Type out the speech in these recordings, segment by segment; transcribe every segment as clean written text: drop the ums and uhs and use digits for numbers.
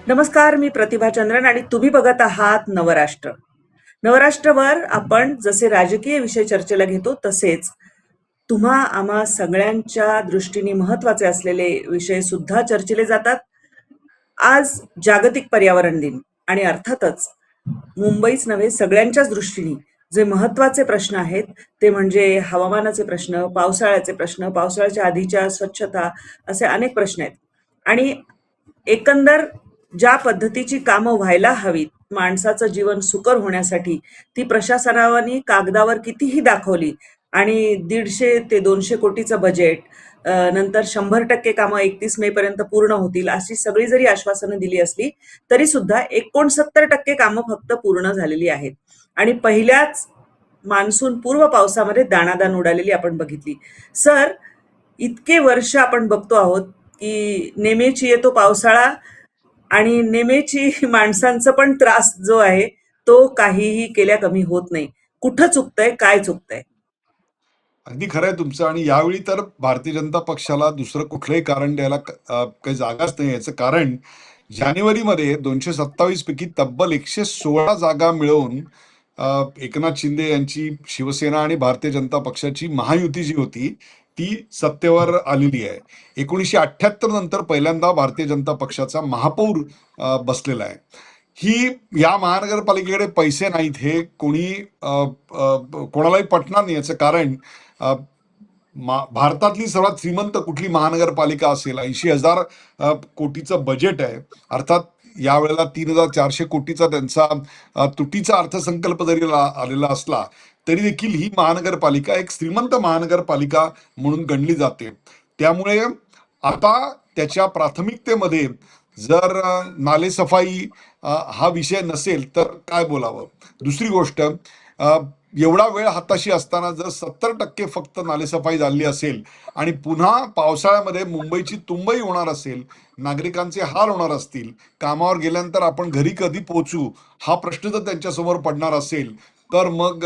नमस्कार, मी प्रतिभा चंद्रन आणि तुम्ही बघत आहात नवराष्ट्र. नवराष्ट्रवर आपण जसे राजकीय विषय चर्चेला घेतो तसेच तुम्हा आम्हा सगळ्यांच्या दृष्टीने महत्वाचे असलेले विषय सुद्धा चर्चिले जातात. आज जागतिक पर्यावरण दिन आणि अर्थातच मुंबईच नव्हे सगळ्यांच्याच दृष्टीने जे महत्वाचे प्रश्न आहेत ते म्हणजे हवामानाचे प्रश्न, पावसाळ्याचे प्रश्न, पावसाळ्याच्या आधीच्या स्वच्छता, असे अनेक प्रश्न आहेत. आणि एकंदर ज्या पद्धतीची कामं व्हायला हवीत माणसाचं जीवन सुकर होण्यासाठी, ती प्रशासनाने कागदावर कितीही दाखवली आणि 150 ते 200 कोटीचं बजेट, नंतर 100% कामं 31 मे पर्यंत पूर्ण होतील अशी सगळी जरी आश्वासनं दिली असली तरी सुद्धा 69% कामं फक्त पूर्ण झालेली आहेत. आणि पहिल्याच मान्सून पूर्व पावसामध्ये दाणादाण उडालेली आपण बघितली. सर, इतके वर्ष आपण बघतो आहोत की नेमेची येतो पावसाळा आणि नेमेची माणसांचं पण त्रास जो आहे तो काहीही केल्या कमी होत नाही. कुठं चुकतंय, काय चुकतंय? अगदी खरं आहे तुमचं. आणि यावेळी तर भारतीय जनता पक्षाला दुसरं कुठलंही कारण द्यायला काही जागाच नाही. याचं कारण जानेवारीमध्ये 227 पैकी तब्बल 116 जागा मिळवून एकनाथ शिंदे यांची शिवसेना आणि भारतीय जनता पक्षाची महायुती जी होती ती सत्तेवर आलेली आहे. 1978 नंतर पहिल्यांदा भारतीय जनता पक्षाचा महापौर बसलेला आहे. ही या महानगरपालिकेकडे पैसे नाहीत हे कोणी कोणालाही पटणार नाही. याचं कारण भारतातली सर्वात श्रीमंत कुठली महानगरपालिका असेल, 80,000 कोटीचं बजेट आहे. अर्थात यावेळेला 3,400 कोटीचा त्यांचा तुटीचा अर्थसंकल्प जरी आलेला असला तरी देखील ही महानगरपालिका एक श्रीमंत महानगरपालिका म्हणून गणली जाते. त्यामुळे आता त्याच्या प्राथमिकतेमध्ये जर नालेसफाई हा विषय नसेल तर काय बोलावं. दुसरी गोष्ट, एवढा वेळ हाताशी असताना जर 70% फक्त नालेसफाई झाली असेल आणि पुन्हा पावसाळ्यामध्ये मुंबईची तुंबई होणार असेल, नागरिकांचे हाल होणार असतील, कामावर गेल्यानंतर आपण घरी कधी पोहोचू हा प्रश्न जर त्यांच्यासमोर पडणार असेल तर मग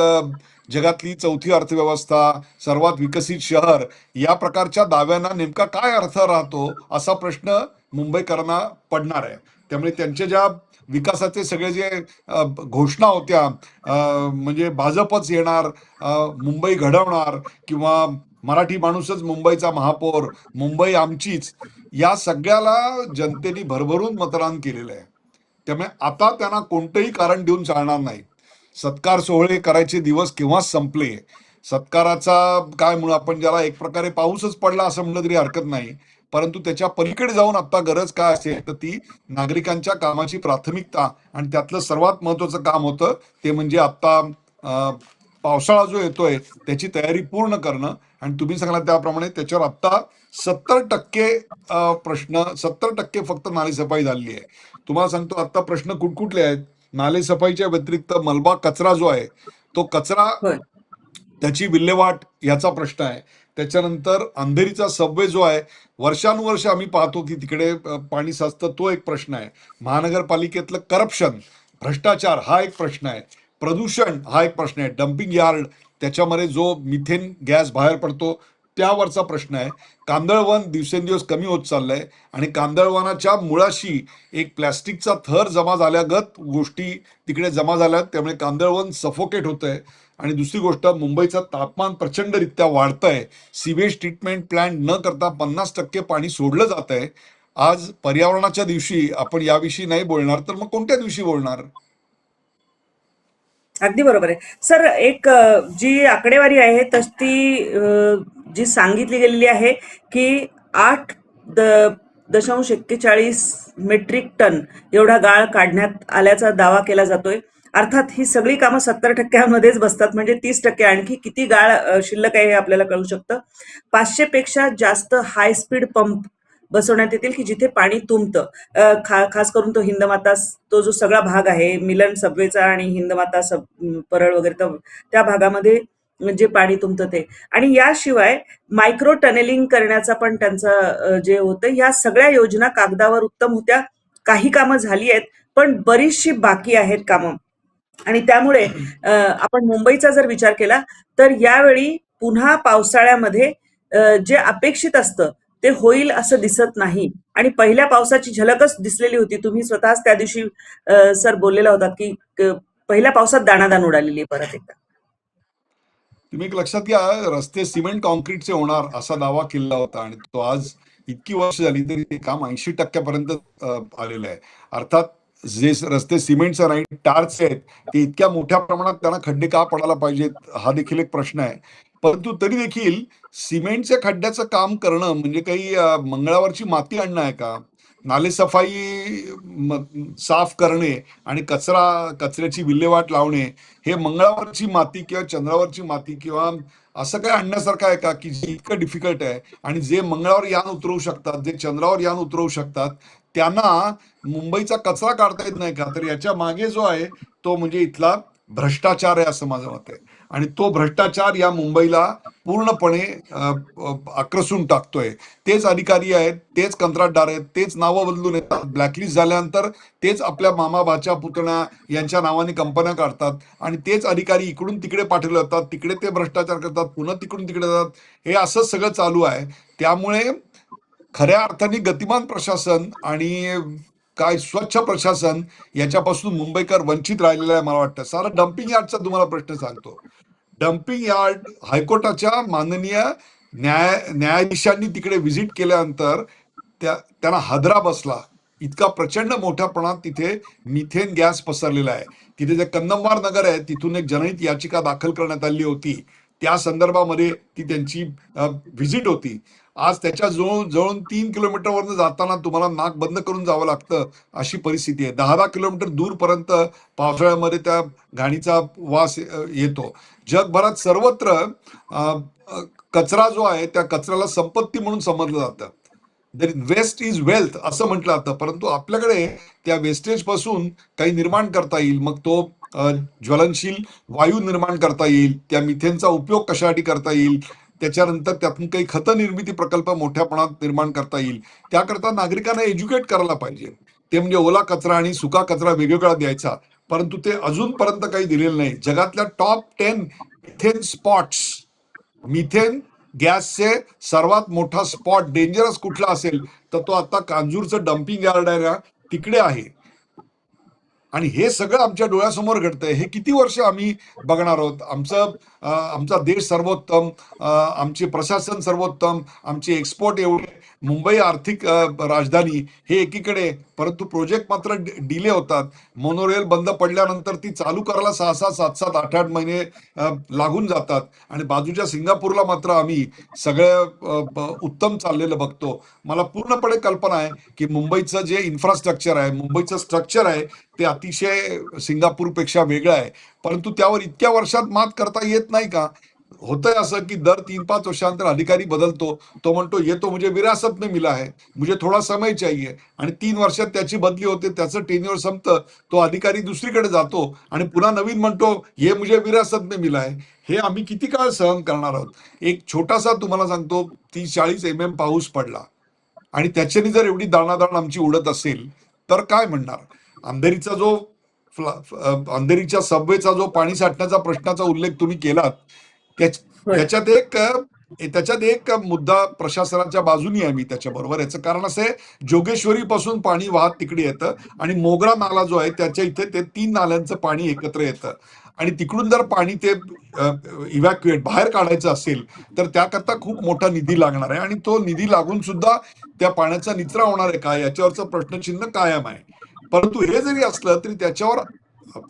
जगातली चौथी अर्थव्यवस्था, सर्वात विकसित शहर या प्रकारच्या दाव्यांना नेमका काय अर्थ राहतो असा प्रश्न मुंबईकरांना पडणार आहे. त्यामुळे त्यांच्या ज्या विकासाचे सगळे जे घोषणा होत्या, म्हणजे भाजपच येणार, मुंबई घडवणार, किंवा मराठी माणूसच मुंबईचा महापौर, मुंबई आमचीच, या सगळ्याला जनतेने भरभरून मतदान केलेलं आहे. त्यामुळे आता त्यांना कोणतंही कारण देऊन चालणार नाही. सत्कार सोहळे करायचे दिवस केव्हाच संपले. सत्काराचा काय म्हणू आपण, ज्याला एक प्रकारे पाऊसच पडला असं म्हणलं तरी हरकत नाही. परंतु त्याच्या पलीकडे जाऊन आता गरज काय असेल तर ती नागरिकांच्या कामाची प्राथमिकता, आणि त्यातलं सर्वात महत्वाचं काम होतं ते म्हणजे आता पावसाळा जो येतोय त्याची तयारी पूर्ण करणं. आणि तुम्ही सांगला त्याप्रमाणे त्याच्यावर आता 70% फक्त नालेसफाई झालेली आहे. तुम्हाला सांगतो आता प्रश्न कुठकुठले आहेत. नालेसफाईच्या व्यतिरिक्त मलबा कचरा जो आहे तो कचरा, होय. त्याची विल्हेवाट याचा प्रश्न आहे. त्याच्यानंतर अंधेरीचा सबवे जो आहे, वर्षानुवर्ष आम्ही पाहतो की तिकडे पाणी साचतं, तो एक प्रश्न आहे. महानगरपालिकेतलं करप्शन, भ्रष्टाचार हा एक प्रश्न आहे. प्रदूषण हा एक प्रश्न आहे. डम्पिंग यार्ड, त्याच्यामध्ये जो मिथेन गॅस बाहेर पडतो त्यावरचा प्रश्न आहे. कांदळवन दिवसेंदिवस कमी होत चाललंय आणि कांदळवनाच्या मुळाशी एक प्लॅस्टिकचा थर जमा झाल्यागत गोष्टी तिकडे जमा झाल्यात. त्यामुळे कांदळवन सफोकेट होतंय. आणि दुसरी गोष्ट, मुंबईचं तापमान प्रचंडरित्या वाढतंय. सिवेज ट्रीटमेंट प्लांट न करता 50% पाणी सोडलं जात आहे. आज पर्यावरणाच्या दिवशी आपण याविषयी नाही बोलणार तर मग कोणत्या दिवशी बोलणार? अगदी बरोबर आहे. सर, एक जी आकडेवारी आहे तशी ती जी सांगितली गेलेली आहे की 8.41 मेट्रिक टन एवढा गाळ काढण्यात आल्याचा दावा केला जातोय. अर्थात ही सगळी कामं 70%मध्येच बसतात, म्हणजे 30% आणखी किती गाळ शिल्लक आहे हे आपल्याला कळू शकतं. 500 पेक्षा जास्त हाय स्पीड पंप बसवण्यात येतील की जिथे पाणी तुंबतं. खास करून तो हिंदमाता, तो जो सगळा भाग आहे मिलन सबवेचा आणि हिंदमाता परळ वगैरे, त्या भागामध्ये जे पाणी तुंबतं ते. आणि याशिवाय मायक्रो टनेलिंग करण्याचा पण त्यांचं जे होतं, या सगळ्या योजना कागदावर उत्तम होत्या. काही कामं झाली आहेत पण बरीचशी बाकी आहेत कामं. आणि त्यामुळे आपण मुंबईचा जर विचार केला तर यावेळी पुन्हा पावसाळ्यामध्ये जे अपेक्षित असतं ते होईल असं दिसत नाही. आणि पहिल्या पावसाची झलकच दिसलेली होती. तुम्ही स्वतःच त्या दिवशी सर बोललेला होता की पहिल्या पावसात दाणादाण उडालेली आहे परत एकदा. तुम्ही एक लक्षात घ्या, रस्ते सिमेंट कॉन्क्रीटचे होणार असा दावा केला होता आणि तो आज इतकी वर्ष झाली तरी ते काम 80% आलेलं आहे. अर्थात जे रस्ते सिमेंटचे नाही टारचे आहेत, ते इतक्या मोठ्या प्रमाणात त्यांना खड्डे का पडायला पाहिजेत हा देखील एक प्रश्न आहे. परंतु तरी देखील सिमेंटच्या खड्ड्याचं काम करणं म्हणजे काही मंगळावरची माती आणणं आहे का? नालेसफाई साफ करणे आणि कचऱ्याची विल्हेवाट लावणे हे मंगळावरची माती किंवा चंद्रावरची माती किंवा असं काय आणण्यासारखं आहे का की जे इतकं डिफिकल्ट आहे. आणि जे मंगळावर यान उतरवू शकतात, जे चंद्रावर यान उतरवू शकतात, त्यांना मुंबईचा कचरा काढता येत नाही का? तर याच्या मागे जो आहे तो म्हणजे इथला भ्रष्टाचार आहे असं माझं मत आहे. आणि तो भ्रष्टाचार या मुंबईला पूर्णपणे आक्रसून टाकतोय. तेच अधिकारी आहेत, तेच कंत्राटदार आहेत, तेच नावं बदलून येतात. ब्लॅकलिस्ट झाल्यानंतर तेच आपल्या मामा भाच्या पुतण्या यांच्या नावाने कंपन्या काढतात आणि तेच अधिकारी इकडून तिकडे पाठवले जातात, तिकडे ते भ्रष्टाचार करतात, पुन्हा तिकडून तिकडे जातात. हे असंच सगळं चालू आहे. त्यामुळे खऱ्या अर्थाने गतिमान प्रशासन आणि काय स्वच्छ प्रशासन याच्यापासून मुंबईकर वंचित राहिलेला आहे मला वाटतं. सारा डम्पिंग यार्डचा तुम्हाला प्रश्न सांगतो. डम्पिंग यार्ड हायकोर्टाच्या माननीय न्यायाधीशांनी तिकडे व्हिजिट केल्यानंतर त्यांना हादरा बसला. इतका प्रचंड मोठ्या प्रमाणात तिथे मिथेन गॅस पसरलेला आहे. तिथे जे कन्नमवार नगर आहे तिथून एक जनहित याचिका दाखल करण्यात आली होती. त्या संदर्भामध्ये ती त्यांची व्हिजिट होती. आज त्याच्या जवळून 3 किलोमीटरवरनं जाताना तुम्हाला नाक बंद करून जावं लागतं अशी परिस्थिती आहे. 10-10 किलोमीटर दूरपर्यंत पावसाळ्यामध्ये त्या घाणीचा वास येतो. जगभरात सर्वत्र कचरा जो आहे त्या कचऱ्याला संपत्ती म्हणून समजलं जातं. वेस्ट इज वेल्थ असं म्हटलं जातं. परंतु आपल्याकडे त्या वेस्टेज पासून काही निर्माण करता येईल. मग तो ज्वलनशील वायू निर्माण करता येईल, त्या मिथेनचा उपयोग कशासाठी करता येईल, त्याच्यानंतर त्यातून काही खत निर्मिती प्रकल्प मोठ्या प्रमाणात निर्माण करता येईल. त्याकरता नागरिकांना एज्युकेट करायला पाहिजे. ते म्हणजे ओला कचरा आणि सुका कचरा वेगवेगळा द्यायचा. परंतु ते अजूनपर्यंत काही दिलेलं नाही. जगातल्या टॉप 10 मिथेन स्पॉट्स, मिथेन गॅसचे सर्वात मोठा स्पॉट डेंजरस कुठला असेल तर तो आता कांजूरचं डम्पिंग यार्ड आहे ना तिकडे आहे. आणि हे सगळं आमच्या डोळ्यासमोर घडतंय. हे किती वर्ष आम्ही बघणार आहोत? आमचा देश सर्वोत्तम, आमचे प्रशासन सर्वोत्तम, आमचे एक्सपोर्ट एवढे, मुंबई आर्थिक राजधानी हे एकीकडे, परंतु प्रोजेक्ट मात्र डिले होतात. मोनोरेल बंद पडल्यानंतर ती चालू करायला 6-6, 7-7, 8-8 महिने लागून जातात. आणि बाजूच्या सिंगापूरला मात्र आम्ही सगळं उत्तम चाललेलं बघतो. मला पूर्णपणे कल्पना आहे की मुंबईचं जे इन्फ्रास्ट्रक्चर आहे, मुंबईचं स्ट्रक्चर आहे ते अतिशय सिंगापूरपेक्षा वेगळं आहे. परंतु त्यावर इतक्या वर्षात मात करता येत नाही का? होतंय असं की दर 3-5 वर्षांतर अधिकारी बदलतो. तो म्हणतो ये तो मुझे विरासत में मिला है, मुझे थोडा समय चाहिए. आणि 3 वर्षात त्याची बदली होते, त्याचं टेन्युअर संपतं, तो अधिकारी दुसरीकडे जातो आणि पुन्हा नवीन म्हणतो ये मुझे विरासत में मिला है. हे आम्ही किती काळ सहन करणार आहोत? एक छोटासा तुम्हाला सांगतो, 30-40 mm पाऊस पडला आणि त्याच्याने जर एवढी दाणादाण आमची उडत असेल तर काय म्हणणार? अंधेरीचा जो अंधेरीच्या सबवेचा जो पाणी साठण्याचा प्रश्नाचा उल्लेख तुम्ही केलात, त्याच्यात एक मुद्दा प्रशासनाच्या बाजूनी आहे मी त्याच्याबरोबर. याचं कारण असं आहे, जोगेश्वरी पासून पाणी वाहत तिकडे येतं आणि मोगरा नाला जो आहे त्याच्या इथे ते 3 नाल्यांचं पाणी एकत्र येतं आणि तिकडून जर पाणी ते इव्हॅक्युएट बाहेर काढायचं असेल तर त्याकरता खूप मोठा निधी लागणार आहे आणि तो निधी लागून सुद्धा त्या पाण्याचा निचरा होणार आहे का याच्यावरचं प्रश्नचिन्ह कायम आहे. परंतु हे जरी असलं तरी त्याच्यावर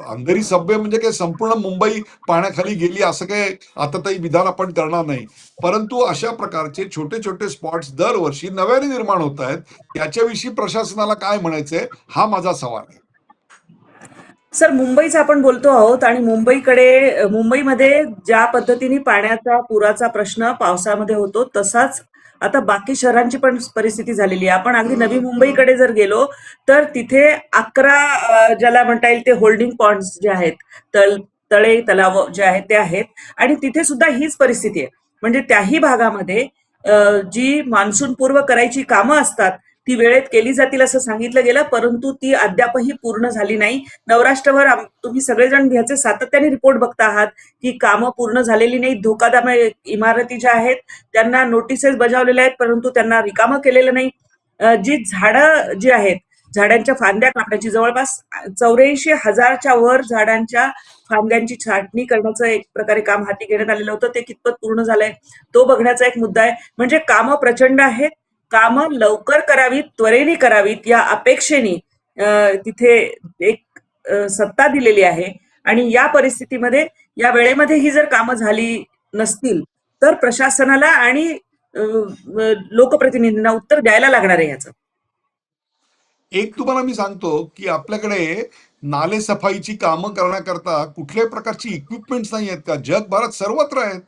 अंधेरी सबवे म्हणजे काही संपूर्ण मुंबई पाण्याखाली गेली असं काही आता तरी विधान आपण करणार नाही. परंतु अशा प्रकारचे छोटे छोटे स्पॉट्स दरवर्षी नव्याने निर्माण होत आहेत. त्याच्याविषयी प्रशासनाला काय म्हणायचंय हा माझा सवाल आहे. सर, मुंबईचं आपण बोलतो आहोत आणि मुंबईमध्ये ज्या पद्धतीने पाण्याचा पुराचा प्रश्न पावसामध्ये होतो तसाच आता बाकी शहरांची पण परिस्थिती झालेली आहे. आपण अगदी नवी मुंबईकडे जर गेलो तर तिथे 11 ज्याला म्हणता येईल ते होल्डिंग पॉइंट्स जे आहेत, तळे तलाव जे आहेत ते आहेत आणि तिथे सुद्धा हीच परिस्थिती आहे. म्हणजे त्याही भागामध्ये जी मान्सून पूर्व करायची कामं असतात ती वेळेत केली जातील असं सांगितलं गेलं, परंतु ती अद्यापही पूर्ण झाली नाही. नवराष्ट्रभर तुम्ही सगळेजण ह्याचे सातत्याने रिपोर्ट बघता आहात की कामं पूर्ण झालेली नाहीत. धोकादायक इमारती ज्या आहेत त्यांना नोटिसेस बजावलेल्या आहेत, परंतु त्यांना रिकामं केलेलं नाही. जी झाडं जी आहेत, झाडांच्या फांद्या कापण्याची जवळपास 84,000च्या वर झाडांच्या फांद्यांची छाटणी करण्याचं एक प्रकारे काम हाती घेण्यात आलेलं होतं. ते कितपत पूर्ण झालंय तो बघण्याचा एक मुद्दा आहे. म्हणजे कामं प्रचंड आहेत. कामं लवकर करावीत, त्वरेने करावीत या अपेक्षेने तिथे एक सत्ता दिलेली आहे. आणि या परिस्थितीमध्ये, या वेळेमध्ये ही जर कामं झाली नसतील तर प्रशासनाला आणि लोकप्रतिनिधींना उत्तर द्यायला लागणार आहे याचं. एक तुम्हाला मी सांगतो की आपल्याकडे नाले सफाईची कामं करण्याकरता कुठल्याही प्रकारची इक्विपमेंट्स नाही आहेत का? जगभरात सर्वत्र आहेत.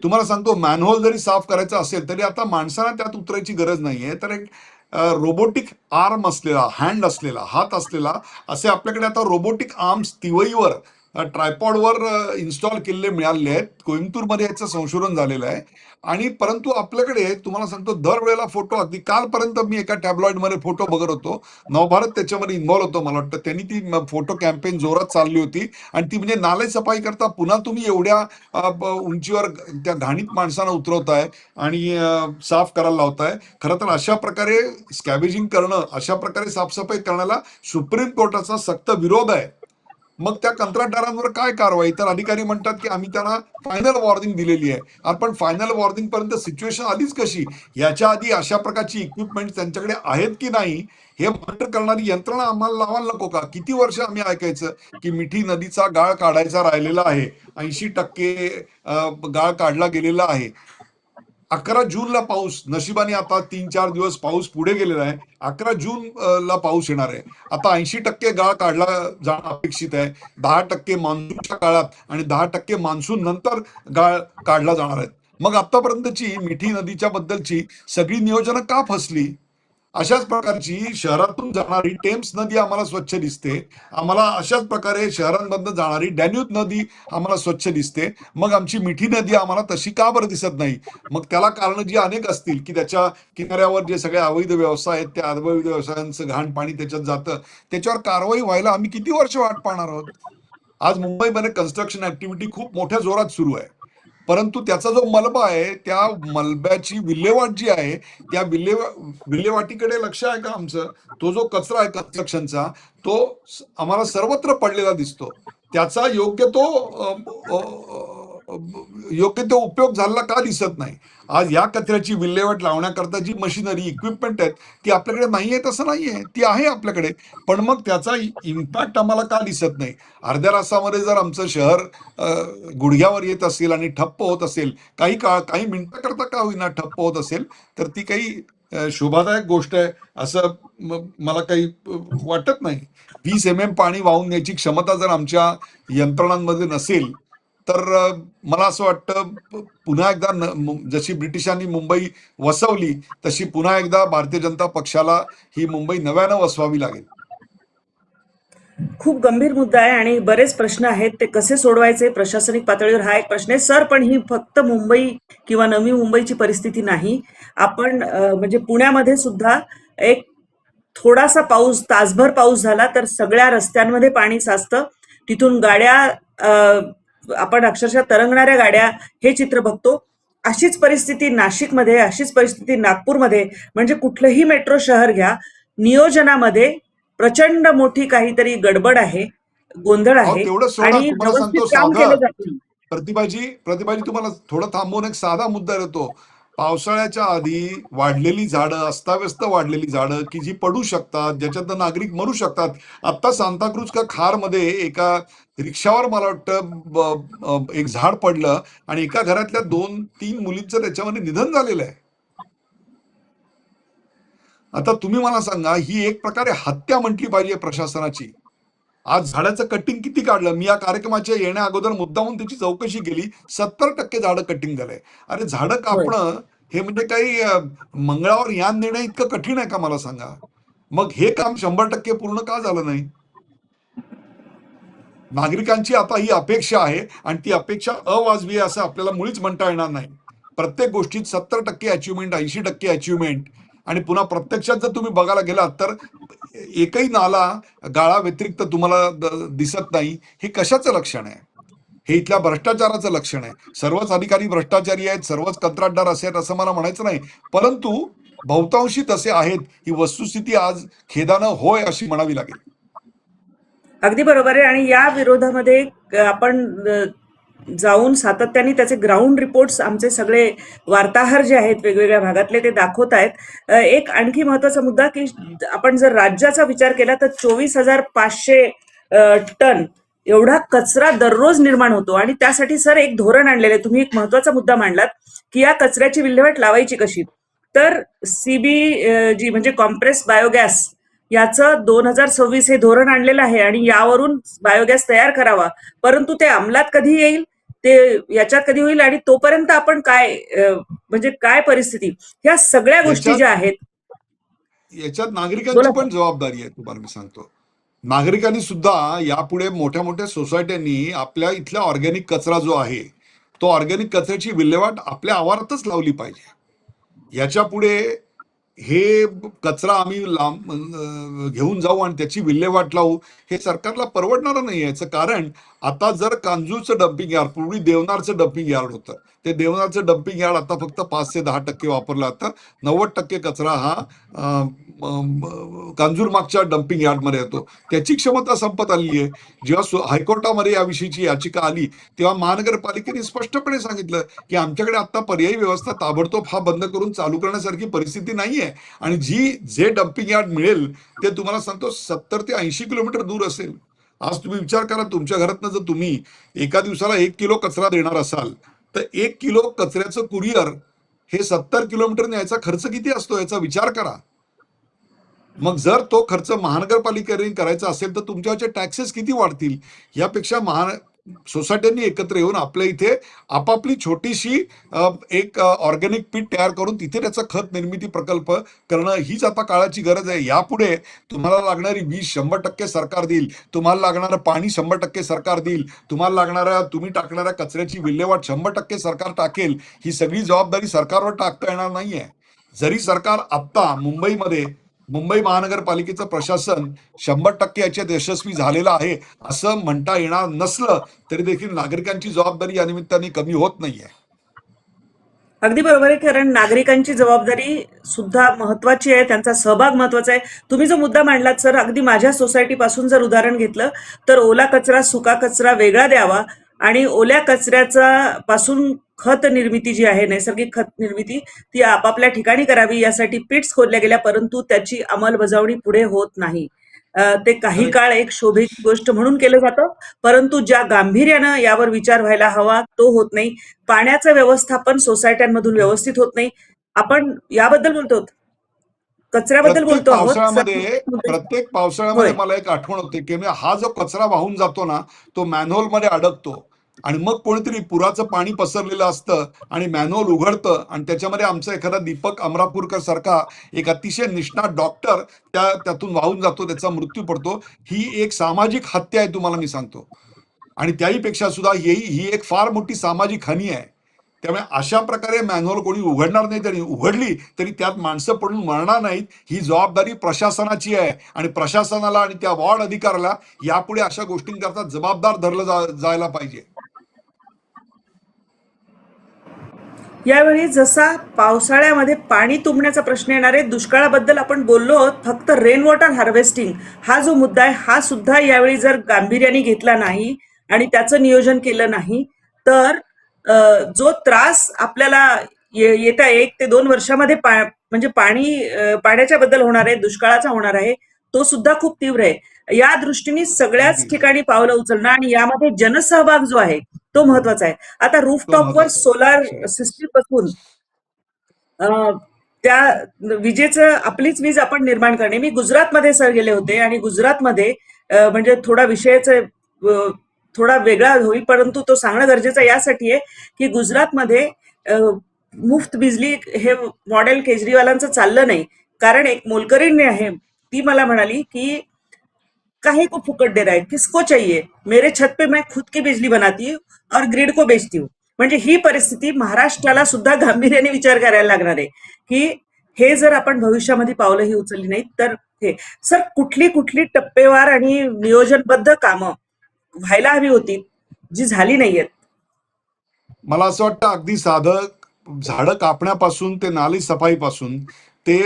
तुम्हाला सांगतो, मॅनहोल जरी साफ करायचा असेल तरी आता माणसाला त्यात उतरायची गरज नाहीये. तर एक रोबोटिक आर्म असलेला, हँड असलेला, हात असलेला, असे आपल्याकडे आता रोबोटिक आर्म्स तिवईवर, ट्रायपॉडवर इन्स्टॉल केलेले मिळालेले आहेत. कोइंबतूरमध्ये याचं संशोधन झालेलं आहे. आणि परंतु आपल्याकडे तुम्हाला सांगतो, दरवेळेला फोटो, अगदी कालपर्यंत मी एका टॅब्लॉइडमध्ये फोटो बघत होतो. नवभारत त्याच्यामध्ये इन्व्हॉल्व होतो. मला वाटतं त्यांनी ती फोटो कॅम्पेन जोरात चालली होती. आणि ती म्हणजे नाले सफाई करता पुन्हा तुम्ही एवढ्या उंचीवर त्या घाणीत माणसांना उतरवताय आणि साफ करायला लावताय. खरं तर अशा प्रकारे स्कॅवेजिंग करणं, अशा प्रकारे साफसफाई करण्याला सुप्रीम कोर्टाचा सक्त विरोध आहे. मग त्या कंत्राटदारांवर काय कारवाई? तर अधिकारी म्हणतात की आम्ही त्यांना फायनल वॉर्निंग दिलेली आहे. आपण फायनल वॉर्निंग पर्यंत सिच्युएशन आलीच कशी? याच्या आधी अशा प्रकारची इक्विपमेंट त्यांच्याकडे आहेत की नाही हे मॉनिटर करणारी यंत्रणा आम्हाला लावायला नको का? किती वर्ष आम्ही ऐकायचं की मिठी नदीचा गाळ काढायचा राहिलेला आहे, 80% गाळ काढला गेलेला आहे. 11 जूनला पाऊस, नशिबाने आता 3-4 दिवस पाऊस पुढे गेलेला आहे. 11 जून ला पाऊस येणार आहे. आता 80% गाळ काढला जाणं अपेक्षित आहे. 10% मान्सूनच्या काळात आणि 10% मान्सून नंतर गाळ काढला जाणार आहेत. मग आतापर्यंतची मिठी नदीच्या बद्दलची सगळी नियोजनं का फसली? अशाच प्रकारची शहरातून जाणारी टेम्स नदी आम्हाला स्वच्छ दिसते. आम्हाला अशाच प्रकारे शहरांमधनं जाणारी डॅन्यूब नदी आम्हाला स्वच्छ दिसते. मग आमची मिठी नदी आम्हाला तशी का बरं दिसत नाही? मग त्याला कारणं जी अनेक असतील की त्याच्या किनाऱ्यावर जे सगळे अवैध व्यवसाय आहेत, त्या अवैध व्यवसायांचं घाण पाणी त्याच्यात जातं. त्याच्यावर कारवाई व्हायला आम्ही किती वर्ष वाट पाहणार आहोत? आज मुंबईमध्ये कन्स्ट्रक्शन ऍक्टिव्हिटी खूप मोठ्या जोरात सुरू आहे. परंतु त्याचा जो मलबा आहे, त्या मलब्याची विल्हेवाट जी आहे, त्या विल्हेवाटीकडे लक्ष आहे का आमचं? तो जो कचरा आहे कन्स्ट्रक्शनचा, तो आम्हाला सर्वत्र पडलेला दिसतो. त्याचा योग्य तो उपयोग झालेला का दिसत नाही? आज या कचऱ्याची विल्हेवाट लावण्याकरता जी मशिनरी, इक्विपमेंट आहेत, ती आपल्याकडे नाहीये तसं नाहीये. ती आहे आपल्याकडे. पण मग त्याचा इम्पॅक्ट आम्हाला का दिसत नाही? अर्ध्या तासामध्ये जर आमचं शहर गुडघ्यावर येत असेल आणि ठप्प होत असेल, काही काळ, काही मिनिटाकरता का होईना ठप्प होत असेल, तर ती काही शोभादायक गोष्ट आहे असं मला काही वाटत नाही. 20 mm पाणी वाहून न्यायची क्षमता जर आमच्या यंत्रणांमध्ये नसेल, तर मला असं वाटतं पुन्हा एकदा जशी ब्रिटिशांनी मुंबई वसवली, तशी पुन्हा एकदा भारतीय जनता पक्षाला ही मुंबई नव्यानं वसवावी लागेल. खूप गंभीर मुद्दा आहे आणि बरेच प्रश्न आहेत. ते कसे सोडवायचे प्रशासनिक पातळीवर हा एक प्रश्न आहे सर. पण ही फक्त मुंबई किंवा नवी मुंबईची परिस्थिती नाही. आपण म्हणजे पुण्यामध्ये सुद्धा एक थोडासा पाऊस, तासभर पाऊस झाला तर सगळ्या रस्त्यांमध्ये पाणी साचतं. तिथून गाड्या, आपण अक्षरशः तरंगणाऱ्या गाड्या, हे चित्र बघतो. अशीच परिस्थिती नाशिकमध्ये, अशीच परिस्थिती नागपूरमध्ये. म्हणजे कुठलंही मेट्रो शहर घ्या, नियोजनामध्ये प्रचंड मोठी काहीतरी गडबड आहे, गोंधळ अहो आहे तेवढं सोडा, आणि तुम्हाला व्यवस्थित सांगतो काम केलं साधं, जात नाही. प्रतिभाजी तुम्हाला थोडं थांबवून एक साधा मुद्दा येतो. पावसाळ्याच्या आधी वाढलेली झाडं, अस्ताव्यस्त वाढलेली झाडं की जी पडू शकतात, ज्याच्यातनं नागरिक मरू शकतात. आता सांताक्रूज का खारमध्ये एका रिक्षावर मला वाटतं एक झाड पडलं आणि एका घरातल्या 2-3 मुलींचं त्याच्यामध्ये निधन झालेलं आहे. आता तुम्ही मला सांगा, ही एक प्रकारे हत्या म्हटली पाहिजे प्रशासनाची. आज झाडाचं कटिंग किती काढलं? मी या कार्यक्रमाच्या येण्या अगोदर मुद्दामून त्याची चौकशी केली. 70% झाडं कटिंग झालंय. अरे झाडं होय. कापणं हे म्हणजे काही मंगळावर यान देणं इतकं कठीण आहे का मला सांगा? मग हे काम 100% पूर्ण का झालं नाही? नागरिकांची आता ही अपेक्षा आहे आणि ती अपेक्षा अवाजवी आहे असं आपल्याला मुळीच म्हणता येणार नाही. प्रत्येक गोष्टीत 70% अचिव्हमेंट, 80% अचिव्हमेंट, आणि पुन्हा प्रत्यक्षात जर तुम्ही बघायला गेलात तर एकही नाला गाळा व्यतिरिक्त तुम्हाला दिसत नाही. हे कशाचं लक्षण आहे? हे इथल्या भ्रष्टाचाराचं लक्षण आहे. सर्वच अधिकारी भ्रष्टाचारी आहेत, सर्वच कंत्राटदार असे आहेत असं मला म्हणायचं नाही, परंतु बहुतांशी तसे आहेत. ही वस्तुस्थिती आज खेदानं होय अशी म्हणावी लागेल. अगदी बरोबर आहे. आणि या विरोधामध्ये आपण जाऊन सातत्याने त्याचे ग्राउंड रिपोर्ट्स आमचे सगळे वार्ताहर जे आहेत वेगवेगळ्या भागातले ते दाखवत आहेत. एक आणखी महत्वाचा मुद्दा की आपण जर राज्याचा विचार केला तर 24,500 टन एवढा कचरा दररोज निर्माण होतो. आणि त्यासाठी सर एक धोरण आणलेलं आहे. तुम्ही एक महत्वाचा मुद्दा मांडलात की या कचऱ्याची विल्हेवाट लावायची कशी. तर CBG म्हणजे कॉम्प्रेस बायोगॅस याचं 2026 हे धोरण आणलेलं आहे आणि यावरून बायोगॅस तयार करावा. परंतु ते अंमलात कधी येईल, ते याच्यात कधी होईल आणि तोपर्यंत आपण काय म्हणजे काय परिस्थिती, ह्या सगळ्या गोष्टी याच्यात ज्या आहेत. याच्यात नागरिकांची बोला पण जबाबदारी आहे. तुम्हाला मी सांगतो, नागरिकांनी सुद्धा यापुढे मोठ्या मोठ्या सोसायट्यांनी आपल्या इथला ऑर्गॅनिक कचरा जो आहे तो ऑर्गॅनिक कचऱ्याची विल्हेवाट आपल्या आवारातच लावली पाहिजे. याच्या पुढे हे कचरा आम्ही घेऊन जाऊ आणि त्याची विल्हेवाट लावू, हे सरकारला परवडणारं नाही. याचं कारण आता जर कांजूरचं डम्पिंग यार्ड, पूर्वी देवनारचं डम्पिंग यार्ड होतं, ते देवनारचं डम्पिंग यार्ड आता फक्त 5 ते 10% वापरलं जातं. 90% कचरा हा कांजूर मागच्या डम्पिंग यार्डमध्ये येतो. त्याची क्षमता संपत आलेली आहे. जेव्हा हायकोर्टामध्ये याविषयीची याचिका आली तेव्हा महानगरपालिकेने स्पष्टपणे सांगितलं की आमच्याकडे आता पर्यायी व्यवस्था ताबडतोब हा बंद करून चालू करण्यासारखी परिस्थिती नाहीये. आणि जे डम्पिंग यार्ड मिळेल ते तुम्हाला सांगतो 70 ते 80 किलोमीटर दूर असेल. आज तुम्ही विचार करा, तुमच्या घरातनं जर तुम्ही एका दिवसाला 1 किलो कचरा देणार असाल तर 1 किलो कचऱ्याचं कुरिअर हे 70 किलोमीटर न्यायचा खर्च किती असतो याचा विचार करा. मग जर तो खर्च महानगरपालिकेने करायचा असेल तर तुमच्यावरचे टॅक्सेस किती वाढतील. यापेक्षा सोसायट्यांनी एकत्र येऊन आपल्या इथे आपापली छोटीशी एक ऑर्गॅनिक पीट तयार करून तिथे त्याचा खत निर्मिती प्रकल्प करणं हीच आता काळाची गरज आहे. यापुढे तुम्हाला लागणारी वीज 100% सरकार देईल, तुम्हाला लागणारं पाणी 100% सरकार देईल, तुम्हाला लागणाऱ्या तुम्ही टाकणाऱ्या कचऱ्याची विल्हेवाट 100% सरकार टाकेल. ही सगळी जबाबदारी सरकारवर टाकता येणार नाहीये. जरी सरकार आत्ता मुंबई महानगरपालिकेचं प्रशासन 100% याच्यात यशस्वी झालेलं आहे असं म्हणता येणार नसलं तरी देखील नागरिकांची जबाबदारी या निमित्ताने कमी होत नाहीये. अगदी बरोबर आहे. कारण नागरिकांची जबाबदारी सुद्धा महत्वाची आहे, त्यांचा सहभाग महत्वाचा आहे. तुम्ही जो मुद्दा मांडलात सर, अगदी माझ्या सोसायटीपासून जर उदाहरण घेतलं तर ओला कचरा सुका कचरा वेगळा द्यावा आणि ओल्या कचऱ्याचा पासून खत निर्मिती जी आहे, नैसर्गिक खत निर्मिती, ती आपापल्या ठिकाणी करावी यासाठी पिट्स खोदल्या गेल्या, परंतु त्याची अंमलबजावणी पुढे होत नाही. ते काही काळ एक शोभेची गोष्ट म्हणून केलं जातं, परंतु ज्या गांभीर्यानं यावर विचार व्हायला हवा तो होत नाही. पाण्याचं व्यवस्थापन सोसायट्यांमधून व्यवस्थित होत नाही. आपण याबद्दल बोलतो, कचऱ्याबद्दल बोलतो आहोत प्रत्येक होय. पावसाळ्यामध्ये मला एक आठवण होते की हा जो कचरा वाहून जातो ना तो मॅनहोल मध्ये अडकतो आणि मग कोणीतरी पुराचं पाणी पसरलेलं असतं आणि मॅनहोल उघडतं आणि त्याच्यामध्ये आमचा एखादा दीपक अमरापूरकर सारखा एक अतिशय निष्णात डॉक्टर त्यातून वाहून जातो, त्याचा मृत्यू पडतो. ही एक सामाजिक हत्या आहे तुम्हाला मी सांगतो. आणि त्याहीपेक्षा सुद्धा ही एक फार मोठी सामाजिक हानी आहे. त्यामुळे अशा प्रकारे मॅन्युअल कोणी उघडणार नाही, तरी उघडली तरी त्यात माणसं पडून मरणार नाहीत. ही जबाबदारी प्रशासनाची आहे आणि प्रशासनाला आणि त्या वॉर्ड अधिकाऱ्याला यापुढे अशा गोष्टींकरता जबाबदार धरलं जायला पाहिजे. यावेळी जसा पावसाळ्यामध्ये पाणी तुंबण्याचा प्रश्न येणार आहे, दुष्काळाबद्दल आपण बोललो आहोत, फक्त रेन वॉटर हार्वेस्टिंग हा जो मुद्दा आहे हा सुद्धा यावेळी जर गांभीर्याने घेतला नाही आणि त्याचं नियोजन केलं नाही तर जो त्रास आपल्याला येत्या 1 ते 2 वर्षामध्ये म्हणजे पाण्याच्या बद्दल होणार आहे, दुष्काळाचा होणार आहे, तो सुद्धा खूप तीव्र आहे. या दृष्टीने सगळ्याच ठिकाणी पावलं उचलणं आणि यामध्ये जनसहभाग जो आहे तो महत्वाचा आहे. आता रूफटॉपवर सोलार सिस्टीम बसवून त्या विजेचं आपलीच वीज आपण निर्माण करणे. मी गुजरातमध्ये सर गेले होते आणि गुजरातमध्ये म्हणजे थोडा वेगळा होईल, परंतु तो सांगणं गरजेचं यासाठी आहे की गुजरातमध्ये मुफ्त बिजली हे मॉडेल केजरीवालांचं चाललं नाही. कारण एक मोलकरीण आहे, ती मला म्हणाली की काहे को फुकट दे रहा है, किसको चाहिए, मेरे छत पे मैं खुद की बिजली बनाती हूँ और ग्रिड को बेचती हूँ. म्हणजे ही परिस्थिती महाराष्ट्राला सुद्धा गांभीर्याने विचार करायला लागणार आहे की हे जर आपण भविष्यामध्ये पावलंही उचलली नाहीत तर हे सर कुठली कुठली टप्पेवार आणि नियोजनबद्ध कामं व्हायला हवी होती जी झाली नाहीयेत? मला असं वाटतं अगदी साधं झाडं कापण्यापासून ते नाली सफाईपासून ते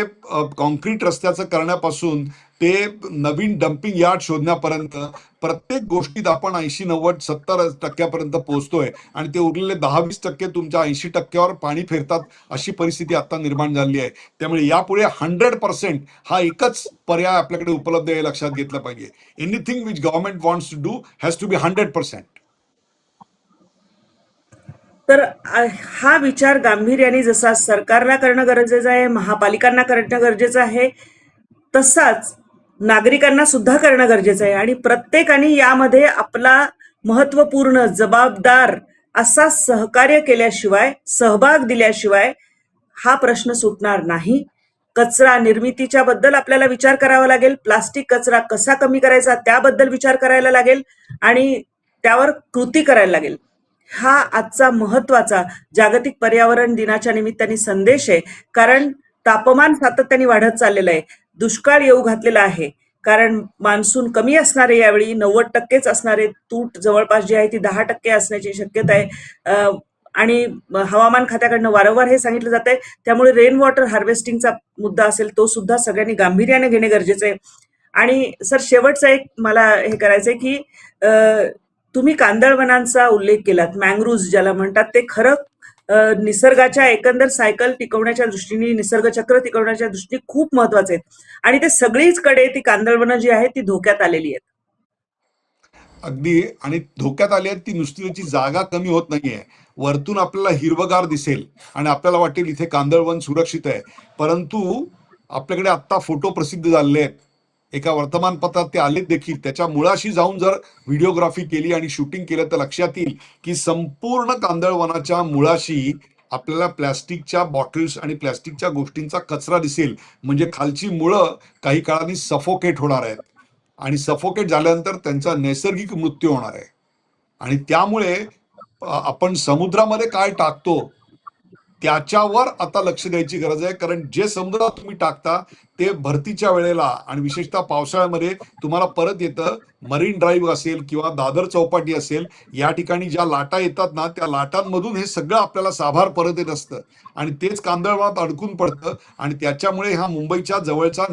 कॉन्क्रीट रस्त्याचं करण्यापासून ते नवीन डम्पिंग यार्ड शोधण्यापर्यंत प्रत्येक गोष्टीत आपण 80-90-70% पोहोचतोय आणि ते उरलेले 10-20% तुमच्या 80%वर पाणी फेरतात अशी परिस्थिती आता निर्माण झाली आहे. त्यामुळे यापुढे 100% हा एकच पर्याय आपल्याकडे उपलब्ध आहे हे लक्षात घेतलं पाहिजे. Anything which government wants to do has to be 100%. तर हा विचार गांभीर्याने जसा सरकारला करणं गरजेचं आहे, महापालिकांना करणं गरजेचं आहे, तसाच नागरिकांना सुद्धा करणं गरजेचं आहे आणि प्रत्येकाने यामध्ये आपला महत्वपूर्ण जबाबदार असा सहकार्य केल्याशिवाय, सहभाग दिल्याशिवाय हा प्रश्न सुटणार नाही. कचरा निर्मितीच्या बद्दल आपल्याला विचार करावा लागेल, प्लास्टिक कचरा कसा कमी करायचा त्याबद्दल विचार करायला लागेल आणि त्यावर कृती करायला लागेल. हा आजचा महत्वाचा जागतिक पर्यावरण दिनाच्या निमित्ताने संदेश आहे. कारण तापमान सातत्याने वाढत चाललेलं आहे, दुष्काळ येऊ घातलेला आहे. कारण मान्सून कमी असणारे यावेळी 90%च असणारे, तूट जवळपास जी आहे ती 10% असण्याची शक्यता आहे. आणि हवामान खात्याकडनं वारंवार हे सांगितलं जात आहे. त्यामुळे रेन वॉटर हार्वेस्टिंगचा मुद्दा असेल तो सुद्धा सगळ्यांनी गांभीर्याने घेणे गरजेचं आहे. आणि सर शेवटचं एक मला हे करायचंय की तुम्ही कांदळवनांचा उल्लेख केलात, मँग्रुव्ज ज्याला म्हणतात, ते खरं निसर्गाच्या एकंदर सायकल टिकवण्याच्या दृष्टीने, निसर्ग चक्र टिकवण्याच्या दृष्टीने खूप महत्वाचे आहेत आणि ते सगळीच कडे ती कांदळवनं जी आहेत ती धोक्यात आलेली आहेत. अगदी आणि धोक्यात आली आहेत ती नुसती त्याची जागा कमी होत नाहीये. वरतून आपल्याला हिरवगार दिसेल आणि आपल्याला वाटेल इथे कांदळवन सुरक्षित आहे, परंतु आपल्याकडे आत्ता फोटो प्रसिद्ध झालेले आहेत. एका वर्तमानपत्रात ते आलेत देखील. त्याच्या मुळाशी जाऊन जर व्हिडिओग्राफी केली आणि शूटिंग केलं तर लक्षात येईल की संपूर्ण कांदळवनाच्या मुळाशी आपल्याला प्लॅस्टिकच्या बॉटल्स आणि प्लॅस्टिकच्या गोष्टींचा कचरा दिसेल. म्हणजे खालची मुळं काही काळाने सफोकेट होणार आहेत आणि सफोकेट झाल्यानंतर त्यांचा नैसर्गिक मृत्यू होणार आहे. आणि त्यामुळे आपण समुद्रामध्ये काय टाकतो त्याच्यावर आता लक्ष द्यायची गरज आहे. कारण जे समुद्रात तुम्ही टाकता ते भरतीच्या वेळेला आणि विशेषतः पावसाळ्यामध्ये तुम्हाला परत येतं. मरीन ड्राईव्ह असेल किंवा दादर चौपाटी असेल, या ठिकाणी ज्या लाटा येतात ना त्या लाटांमधून हे सगळं आपल्याला साभार परत येत असतं आणि तेच कांदळवनात अडकून पडतं आणि त्याच्यामुळे हा मुंबईच्या जवळचा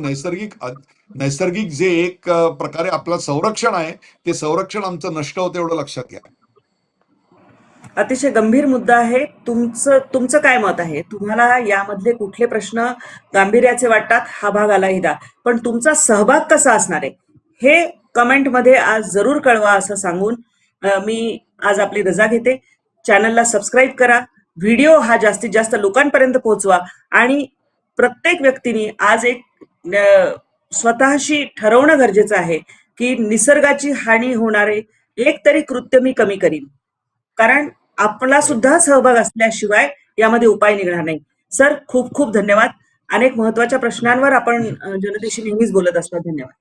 नैसर्गिक जे एक प्रकारे आपलं संरक्षण आहे ते संरक्षण आमचं नष्ट होतं एवढं लक्षात घ्या. अतिशय गंभीर मुद्दा आहे. तुमचं काय मत आहे? तुम्हाला यामधले कुठले प्रश्न गांभीर्याचे वाटतात? हा भाग आलाही द्या. पण तुमचा सहभाग कसा असणार आहे हे कमेंटमध्ये आज जरूर कळवा असं सांगून मी आज आपली रजा घेते. चॅनलला सबस्क्राईब करा, व्हिडिओ हा जास्तीत जास्त लोकांपर्यंत पोहोचवा आणि प्रत्येक व्यक्तीने आज एक स्वतःशी ठरवणं गरजेचं आहे की निसर्गाची हानी होणारे एक तरी कृत्य मी कमी करीन. कारण आपला सुद्धा सहभाग असल्याशिवाय यामध्ये उपाय निघणार नाही. सर खूप खूप धन्यवाद. अनेक महत्वाच्या प्रश्नांवर आपण जनतेशी नेहमीच बोलत असतो. धन्यवाद.